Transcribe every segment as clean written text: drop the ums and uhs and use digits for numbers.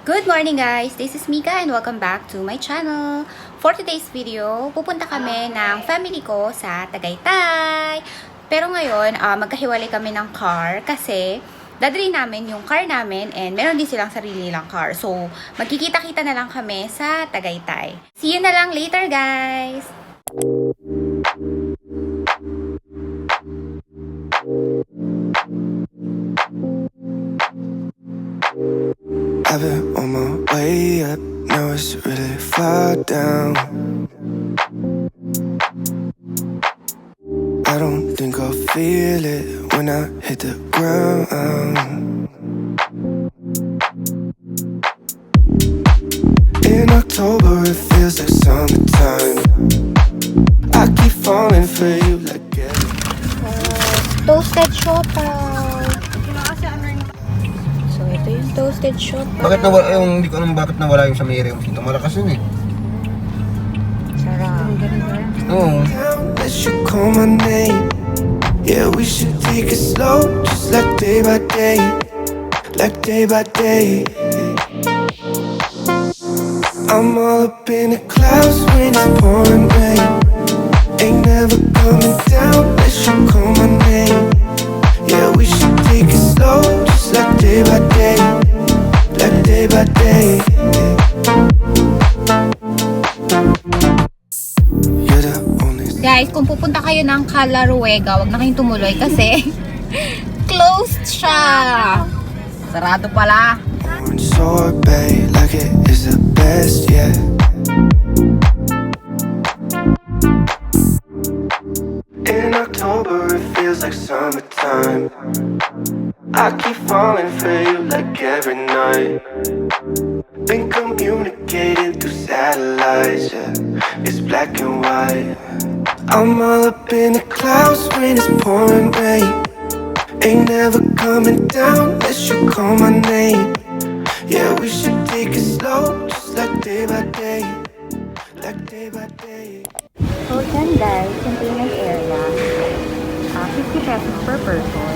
Good morning guys! This is Mika and welcome back to my channel. For today's video, pupunta kami ng family ko sa Tagaytay. Pero ngayon, magkahiwalay kami ng car kasi dadalhin namin yung car namin and meron din silang sarili nilang car. So, magkikita-kita na lang kami sa Tagaytay. See you na lang later guys! I've been on my way up, now it's really far down. I don't think I'll feel it when I hit the ground. In October it feels like summertime. I keep falling for you like Toasted siopaw. So, ito yung toasted siopaw. Bakit nawala yung, hindi ko alam bakit nawala yung sa Mary yung sinto. Malakas yun eh. Sarap. down, Oo. unless you call my name. Yeah, we should take it slow, just like day by day. Like day by day. I'm all up in the clouds when it's pouring rain. Ain't never coming down unless you call my name. Yeah, we should take it slow, just like day by day. Like day by day. You're the only Guys, kung pupunta kayo ng Calaruega, wag na kayong tumuloy kasi closed siya. Sarado pala. orange sorbet, like it is the best yet. In October it feels like summertime. I keep falling for you like every night. Been communicating through satellites, yeah. It's black and white. I'm all up in the clouds when it's pouring rain. Ain't never coming down unless you call my name. Yeah, we should take it slow, just like day by day. Like day by day. So, dyan guys, containers area. 50 pesos per person.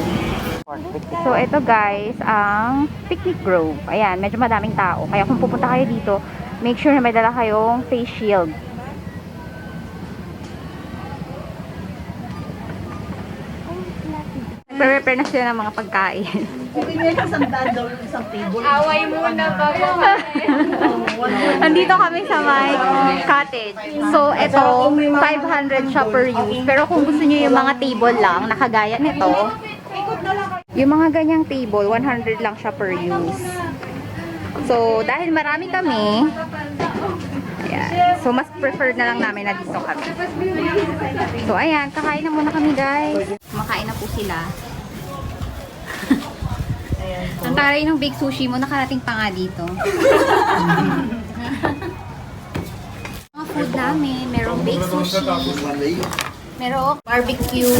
So, ito guys, ang picnic grove. Ayan, medyo madaming tao. Kaya kung pupunta kayo dito, make sure na may dala kayong face shield. Prepare na sila ng mga pagkain. Away muna pa. Nandito kami sa my cottage. So, ito, 500 siya per use. Pero kung gusto niyo yung mga table lang, nakagaya nito, yung mga ganyang table, 100 lang siya per use. So, dahil marami kami, ayan. So, mas preferred na lang namin na dito kami. So, ayan, kakain na muna kami guys. Kumakain na po sila. Ang taray ng big sushi mo, nakarating pa nga dito. Mga food namin, merong big sushi, merong barbecue,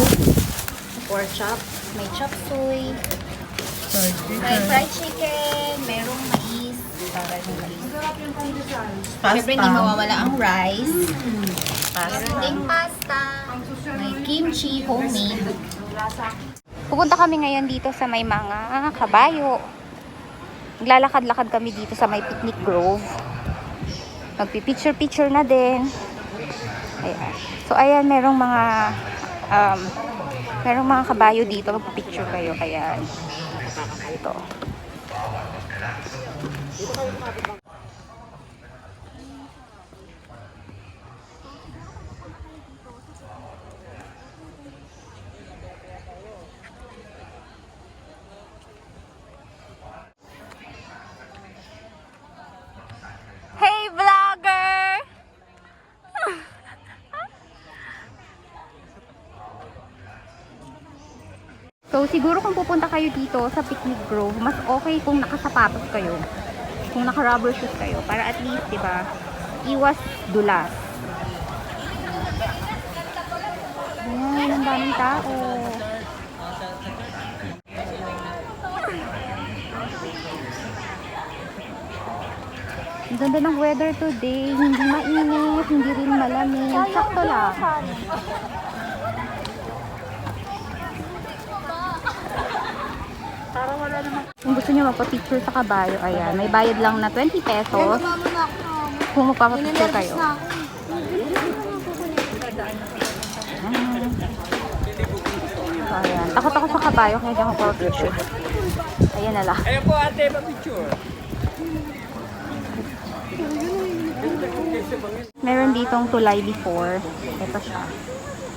pork chop, may chop suey, may fried chicken, merong mais, siyempre hindi mawawala ang rice, meron ding pasta, may kimchi, homemade. Pupunta kami ngayon dito sa may mga kabayo. Naglalakad-lakad kami dito sa may picnic grove. Magpi-picture-picture na din. Ayan. So, ayan, merong mga kabayo dito. Magpi-picture kayo. Kaya, ito. Hey, vlogger! So, siguro kung pupunta kayo dito sa picnic grove, mas okay kung nakasapatos kayo. Kung naka-rubber shoes kayo. Para at least, diba, iwas dulas. Ayan, ang daming tao. Ang ganda ng weather today. Hindi mainit, hindi rin malamig. Sakto lang. Parang wala naman. Kung gusto niyo magpa-picture sa kabayo, ayan, may bayad lang na 20 pesos kung magpapapicture kayo. So, ayan. Takot ako sa kabayo kaya di ako magpapapicture. Ayan na lang. Ayan po ate, pa-picture. Meron ditong tulay before. Ito siya.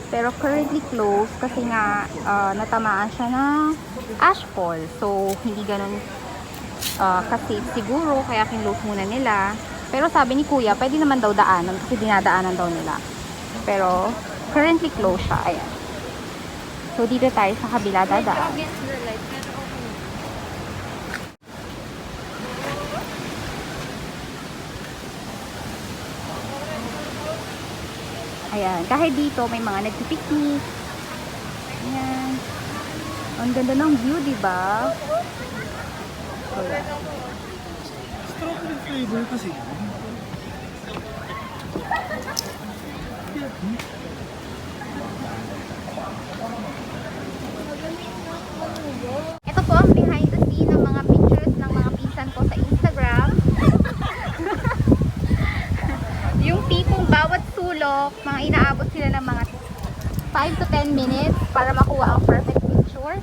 Pero currently closed kasi nga natamaan siya ng ashfall. So, hindi ganun kasi siguro kaya kinlose muna nila. Pero sabi ni kuya, pwede naman daw daanan kasi dinadaanan daw nila. Pero currently closed siya. Ayan. So, dito tayo sa kabila dadaan. Ayan. Kahit dito, may mga nagpipiknik. Ayan. Ang ganda ng view, diba? So, yan. Strawberry flavor kasi. Ito po ang behind the scene ng mga pictures ng mga pinsan ko sa Instagram. Yung tipong bawat sulok, mga inaabot sila ng mga 5 to 10 minutes para makuha ang perfect picture.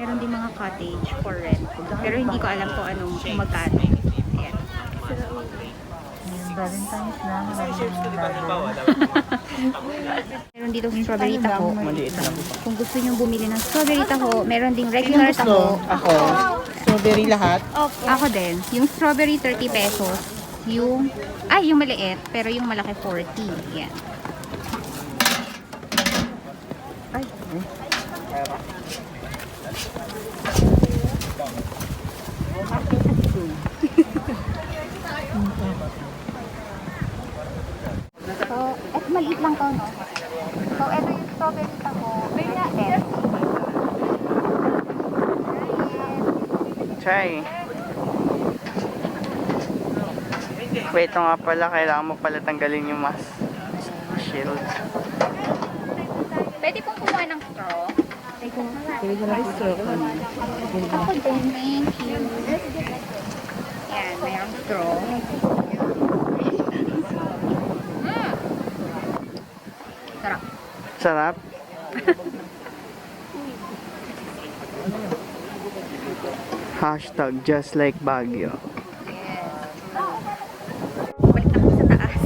Meron din mga cottage for rent. Pero hindi ko alam kung magkano. Ayan. Valentine's na. Meron dito strawberry taho. Maliit na po. Kung gusto nyo bumili ng strawberry taho, meron ding regular taho. Ako. Strawberry lahat. Ako din. Yung strawberry 30 pesos. Yung maliit. Pero yung malaki 40. Yan. Ay. So, maliit lang to, no? So, ito yung strawberry taho. Very nice. Try. Wait, ito nga pala. Kailangan mo pala tanggalin yung mask. Shield. Pwede pong kumuha ng straw. Ako din, thank you. Yan, mayroong straw. Sarap. Sarap. Hashtag just like Baguio. Balik na kami sa taas.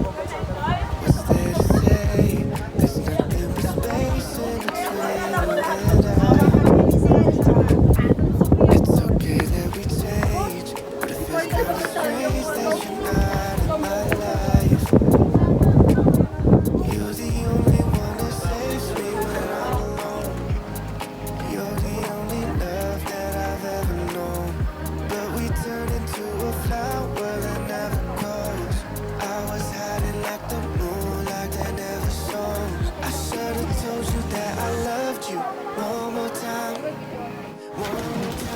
What's there to say? There's nothing but space in between you and I. It's okay that we change, but it feels kinda strange that you're not in my life. You're the only one that saves me when I'm alone. You're the only love that I've ever known. But we turn into a flower that never grows. I was hiding like the moonlight that never shows. I should have told you that I loved you one more time.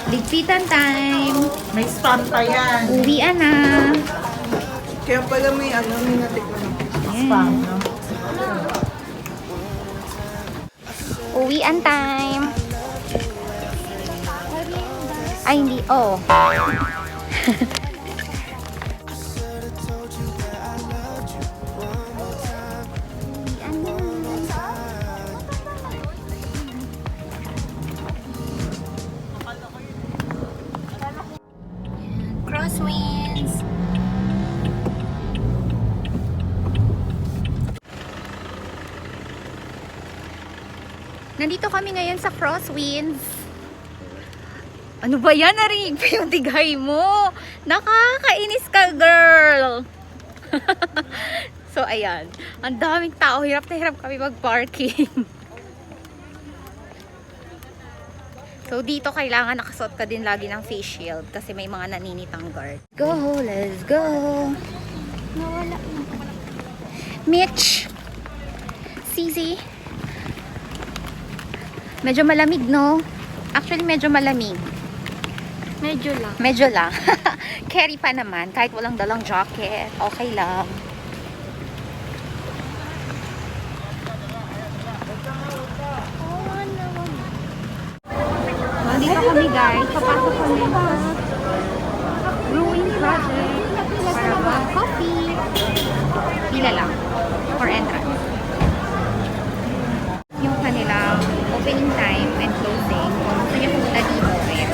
Ligpitan time. May spam pa yan. Uwian na. Kaya pala may natikman ng Yan. spam, no? Uwian time. Ay, hindi. Oh. Crosswinds. Nandito kami ngayon sa Crosswinds. Ano ba yan? Narinig pa yung tigay mo. Nakakainis ka, girl. So, ayan. Ang daming tao. Hirap na hirap kami mag-parking. So, dito kailangan nakasuot ka din lagi ng face shield kasi may mga naninitang guard. Go, let's go. Nawala na. Mitch. Sisi. Medyo malamig, no? Actually, medyo malamig. Medyo lang. Medyo lang. Carry pa naman. Kahit walang dalang jacket. Okay lang. nandito kami guys. Papasok kami sa Ruin Project para mag-coffee. Pila lang for entrance. Yung kanilang opening time and closing. Kung gusto niyo pumunta dito, ayan.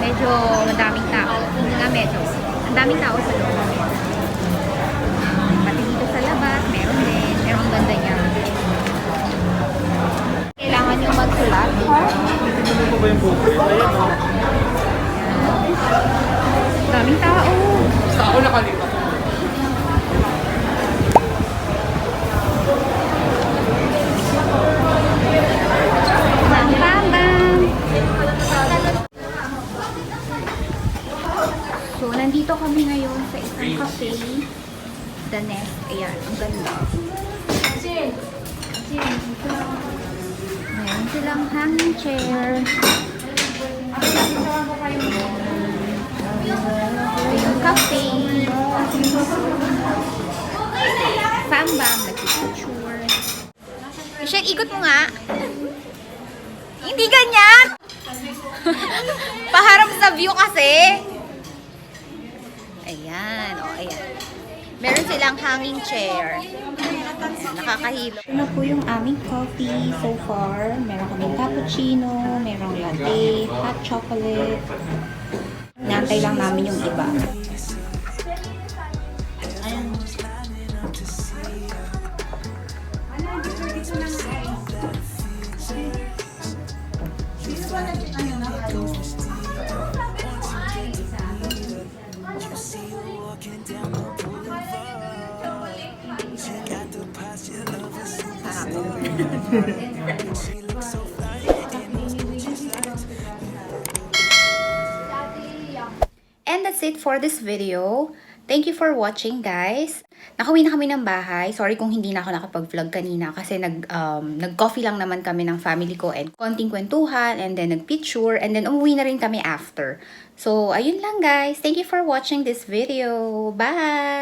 Medyo madaming tao. Hindi nga medyo. Ang daming tao sa loob. Pati dito sa labas, meron din. Pero ang ganda niya. Kailangan nyo magsulat. Daming tao. Sa ako nakalimutan. Bam, bam, bam. So, nandito kami ngayon sa isang cafe. The Nest. Ayan, ang ganda. Meron silang hanging chair. Yung cafe. Bam, bam. Nag-picture. Michelle, ikot mo nga. Hindi ganyan! Paharap sa view kasi. Ayan, o ayan. Meron silang hanging chair. Nakakahilo. Ito na po yung aming coffee so far. Meron kaming cappuccino, merong latte, hot chocolate. Nantay lang namin yung iba. And that's it for this video. Thank you for watching, guys. Nakauwi na kami ng bahay. Sorry kung hindi na ako nakapag-vlog kanina kasi nag-coffee lang naman kami ng family ko and konting kwentuhan and then nag-picture and then umuwi na rin kami after. So, ayun lang guys. Thank you for watching this video. Bye!